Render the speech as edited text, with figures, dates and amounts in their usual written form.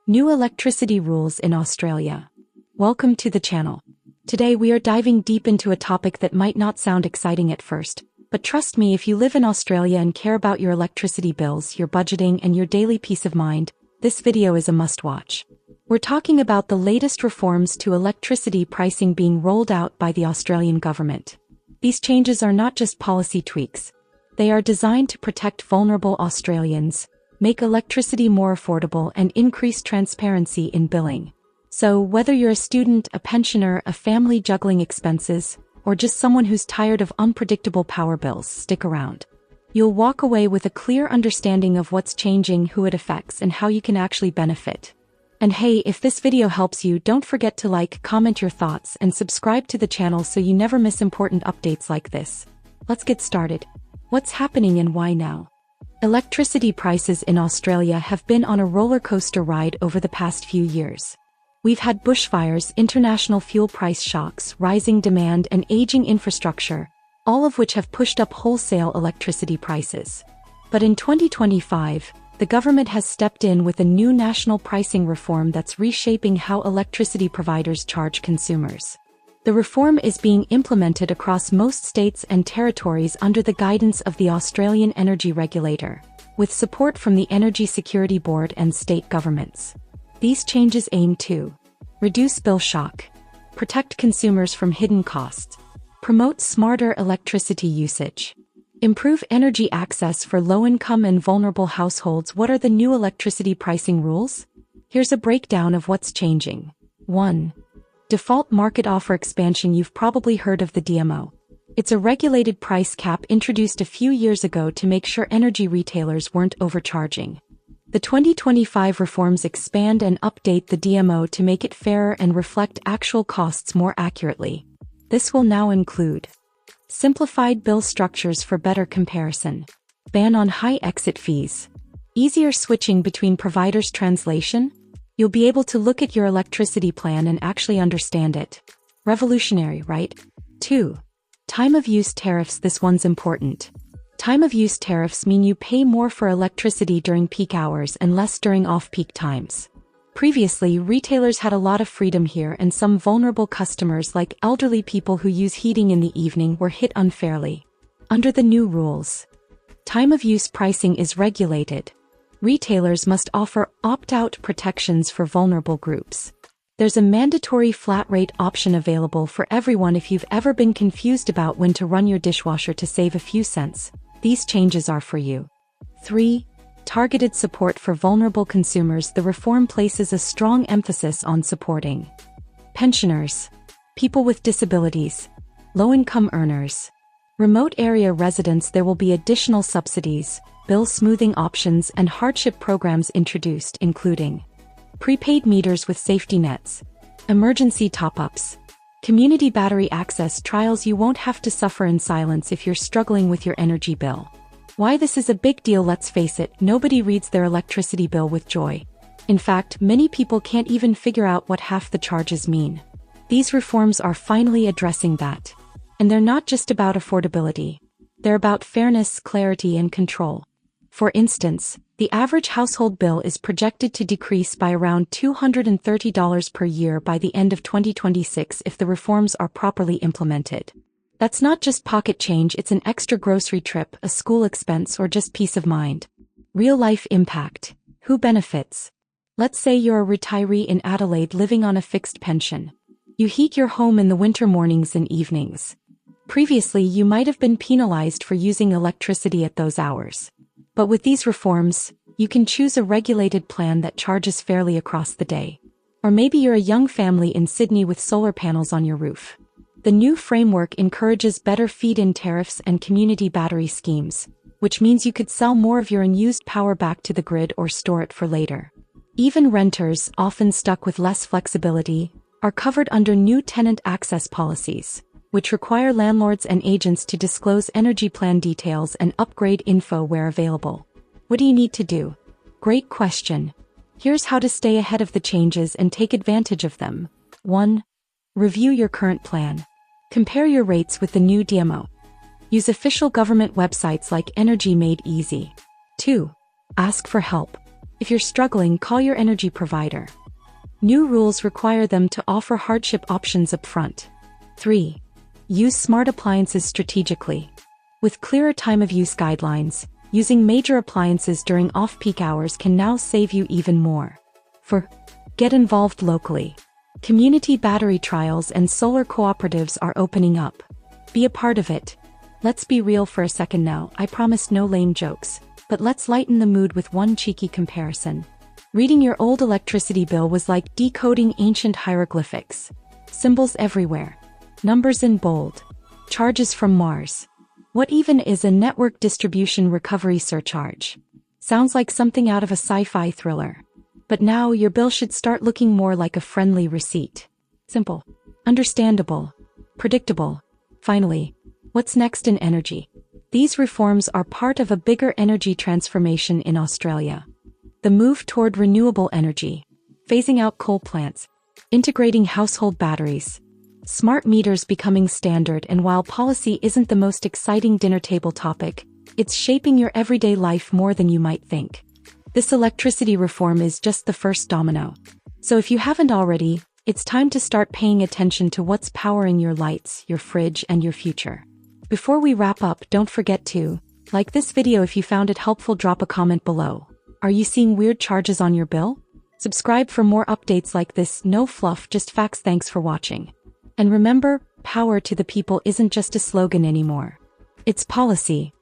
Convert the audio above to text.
New electricity rules in Australia. Welcome to the channel. Today we are diving deep into a topic that might not sound exciting at first, but trust me, if you live in Australia and care about your electricity bills, your budgeting, and your daily peace of mind, this video is a must-watch. We're talking about the latest reforms to electricity pricing being rolled out by the Australian government. These changes are not just policy tweaks. They are designed to protect vulnerable Australians, make electricity more affordable, and increase transparency in billing. So, whether you're a student, a pensioner, a family juggling expenses, or just someone who's tired of unpredictable power bills, stick around. You'll walk away with a clear understanding of what's changing, who it affects, and how you can actually benefit. And hey, if this video helps you, don't forget to like, comment your thoughts, and subscribe to the channel so you never miss important updates like this. Let's get started. What's happening and why now? Electricity prices in Australia have been on a roller coaster ride over the past few years. We've had bushfires, international fuel price shocks, rising demand, and aging infrastructure, all of which have pushed up wholesale electricity prices. But in 2025, the government has stepped in with a new national pricing reform that's reshaping how electricity providers charge consumers. The reform is being implemented across most states and territories under the guidance of the Australian Energy Regulator, with support from the Energy Security Board and state governments. These changes aim to reduce bill shock, protect consumers from hidden costs, promote smarter electricity usage, improve energy access for low-income and vulnerable households. What are the new electricity pricing rules? Here's a breakdown of what's changing. 1. Default Market Offer Expansion. You've probably heard of the DMO. It's a regulated price cap introduced a few years ago to make sure energy retailers weren't overcharging. The 2025 reforms expand and update the DMO to make it fairer and reflect actual costs more accurately. This will now include simplified bill structures for better comparison, ban on high exit fees, easier switching between providers. Translation: you'll be able to look at your electricity plan and actually understand it. Revolutionary, right? 2. Time of use tariffs. This one's important. Time of use tariffs mean you pay more for electricity during peak hours and less during off-peak times. Previously, retailers had a lot of freedom here, and some vulnerable customers, like elderly people who use heating in the evening, were hit unfairly. Under the new rules, time of use pricing is regulated. Retailers must offer opt-out protections for vulnerable groups. There's a mandatory flat rate option available for everyone. If you've ever been confused about when to run your dishwasher to save a few cents, these changes are for you. 3. Targeted support for vulnerable consumers. The reform places a strong emphasis on supporting pensioners, people with disabilities, low-income earners, remote area residents. There will be additional subsidies, bill smoothing options, and hardship programs introduced, including prepaid meters with safety nets, emergency top-ups, community battery access trials. You won't have to suffer in silence if you're struggling with your energy bill. Why this is a big deal? Let's face it, nobody reads their electricity bill with joy. In fact, many people can't even figure out what half the charges mean. These reforms are finally addressing that. And they're not just about affordability. They're about fairness, clarity, and control. For instance, the average household bill is projected to decrease by around $230 per year by the end of 2026 if the reforms are properly implemented. That's not just pocket change, it's an extra grocery trip, a school expense, or just peace of mind. Real-life impact. Who benefits? Let's say you're a retiree in Adelaide living on a fixed pension. You heat your home in the winter mornings and evenings. Previously, you might have been penalized for using electricity at those hours. But with these reforms, you can choose a regulated plan that charges fairly across the day. Or maybe you're a young family in Sydney with solar panels on your roof. The new framework encourages better feed-in tariffs and community battery schemes, which means you could sell more of your unused power back to the grid or store it for later. Even renters, often stuck with less flexibility, are covered under new tenant access policies, which require landlords and agents to disclose energy plan details and upgrade info where available. What do you need to do? Great question. Here's how to stay ahead of the changes and take advantage of them. 1. Review your current plan. Compare your rates with the new DMO. Use official government websites like Energy Made Easy. 2. Ask for help. If you're struggling, call your energy provider. New rules require them to offer hardship options up front. 3. Use smart appliances strategically. With clearer time of use guidelines, using major appliances during off-peak hours can now save you even more. 4. Get involved locally. Community battery trials and solar cooperatives are opening up. Be a part of it. Let's be real for a second now. I promise no lame jokes, but let's lighten the mood with one cheeky comparison. Reading your old electricity bill was like decoding ancient hieroglyphics. Symbols everywhere. Numbers in bold. Charges from Mars. What even is a network distribution recovery surcharge? Sounds like something out of a sci-fi thriller. But now your bill should start looking more like a friendly receipt. Simple. Understandable. Predictable. Finally, what's next in energy? These reforms are part of a bigger energy transformation in Australia. The move toward renewable energy. Phasing out coal plants. Integrating household batteries. Smart meters becoming standard, and while policy isn't the most exciting dinner table topic, it's shaping your everyday life more than you might think. This electricity reform is just the first domino. So if you haven't already, it's time to start paying attention to what's powering your lights, your fridge, and your future. Before we wrap up, don't forget to like this video if you found it helpful. Drop a comment below. Are you seeing weird charges on your bill? Subscribe for more updates like this. No fluff, just facts. Thanks for watching. And remember, power to the people isn't just a slogan anymore. It's policy.